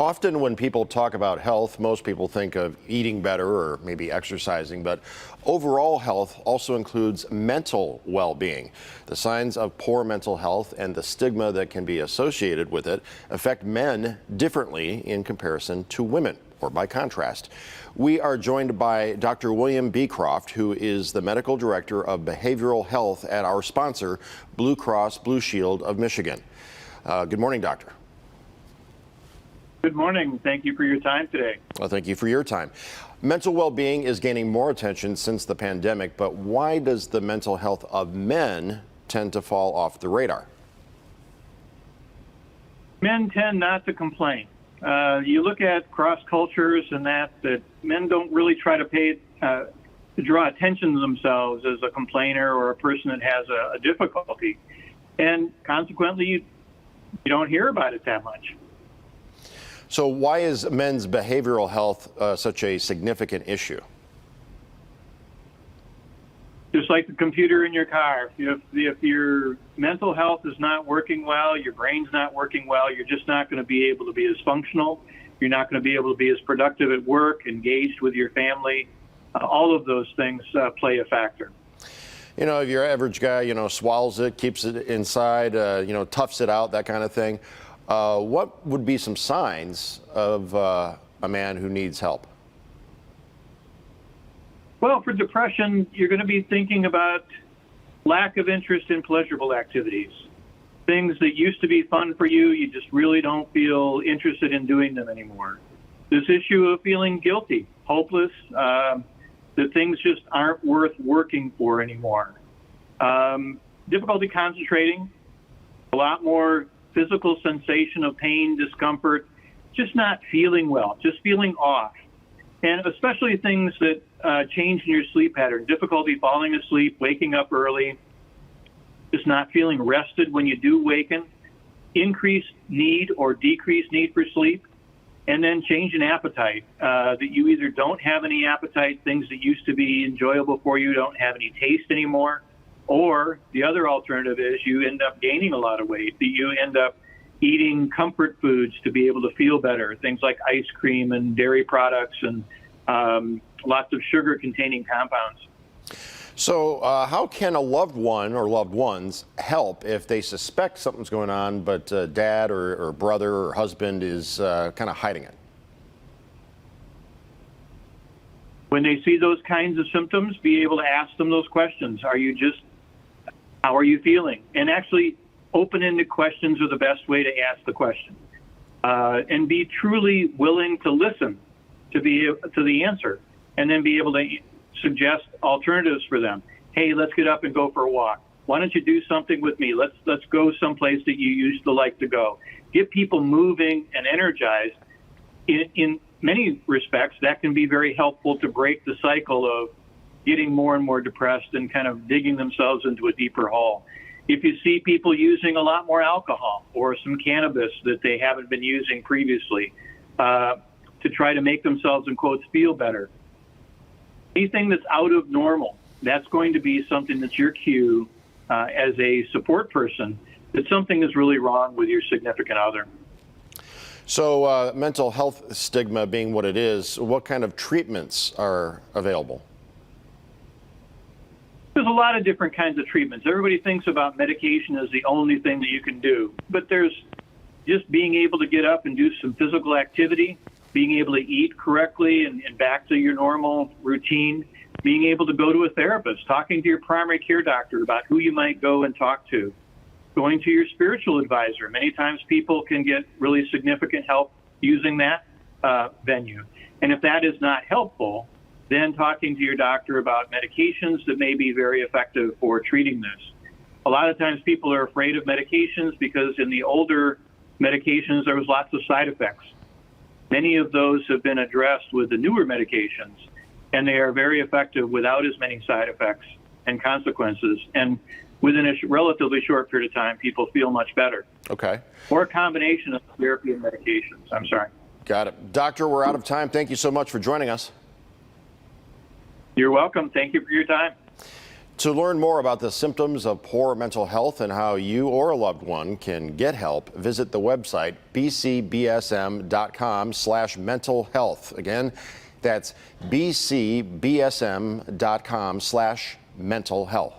Often when people talk about health, most people think of eating better or maybe exercising, but overall health also includes mental well-being. The signs of poor mental health and the stigma that can be associated with it affect men differently in comparison to women, or by contrast. We are joined by Dr. William Beecroft, who is the medical director of behavioral health at our sponsor, Blue Cross Blue Shield of Michigan. Good morning, doctor. Good morning. Thank you for your time today. Well, thank you for your time. Mental well-being is gaining more attention since the pandemic, but why does the mental health of men tend to fall off the radar? Men tend not to complain. You look at cross cultures and that men don't really try to draw attention to themselves as a complainer or a person that has a difficulty. And consequently, you don't hear about it that much. So why is men's behavioral health such a significant issue? Just like the computer in your car, if your mental health is not working well, your brain's not working well, you're just not going to be able to be as functional. You're not going to be able to be as productive at work, engaged with your family. All of those things play a factor. You know, if your average guy, swallows it, keeps it inside, toughs it out, that kind of thing. What would be some signs of a man who needs help? Well, for depression, you're going to be thinking about lack of interest in pleasurable activities. Things that used to be fun for you, you just really don't feel interested in doing them anymore. This issue of feeling guilty, hopeless, that things just aren't worth working for anymore. Difficulty concentrating, a lot more physical sensation of pain, discomfort, just not feeling well, just feeling off. And especially things that change in your sleep pattern, difficulty falling asleep, waking up early, just not feeling rested when you do waken, increased need or decreased need for sleep, and then change in appetite, that you either don't have any appetite, things that used to be enjoyable for you don't have any taste anymore, or the other alternative is you end up gaining a lot of weight, that you end up eating comfort foods to be able to feel better, things like ice cream and dairy products and lots of sugar-containing compounds. So how can a loved one or loved ones help if they suspect something's going on, but dad or brother or husband is kind of hiding it? When they see those kinds of symptoms, be able to ask them those questions. How are you feeling? And actually, open-ended questions are the best way to ask the question. And be truly willing to listen to the answer, and then be able to suggest alternatives for them. Hey, let's get up and go for a walk. Why don't you do something with me? Let's go someplace that you used to like to go. Get people moving and energized. In many respects, that can be very helpful to break the cycle of getting more and more depressed and kind of digging themselves into a deeper hole. If you see people using a lot more alcohol or some cannabis that they haven't been using previously to try to make themselves, in quotes, feel better, anything that's out of normal, that's going to be something that's your cue as a support person that something is really wrong with your significant other. So mental health stigma being what it is, what kind of treatments are available? There's a lot of different kinds of treatments. Everybody thinks about medication as the only thing that you can do, but there's just being able to get up and do some physical activity, being able to eat correctly and back to your normal routine, being able to go to a therapist, talking to your primary care doctor about who you might go and talk to, going to your spiritual advisor. Many times people can get really significant help using that venue. And if that is not helpful, then talking to your doctor about medications that may be very effective for treating this. A lot of times people are afraid of medications because in the older medications there was lots of side effects. Many of those have been addressed with the newer medications, and they are very effective without as many side effects and consequences. And within a relatively short period of time, people feel much better. Okay. Or a combination of therapy and medications. I'm sorry. Got it. Doctor, we're out of time. Thank you so much for joining us. You're welcome. Thank you for your time. To learn more about the symptoms of poor mental health and how you or a loved one can get help, visit the website bcbsm.com/mental health. Again, that's bcbsm.com/mental health.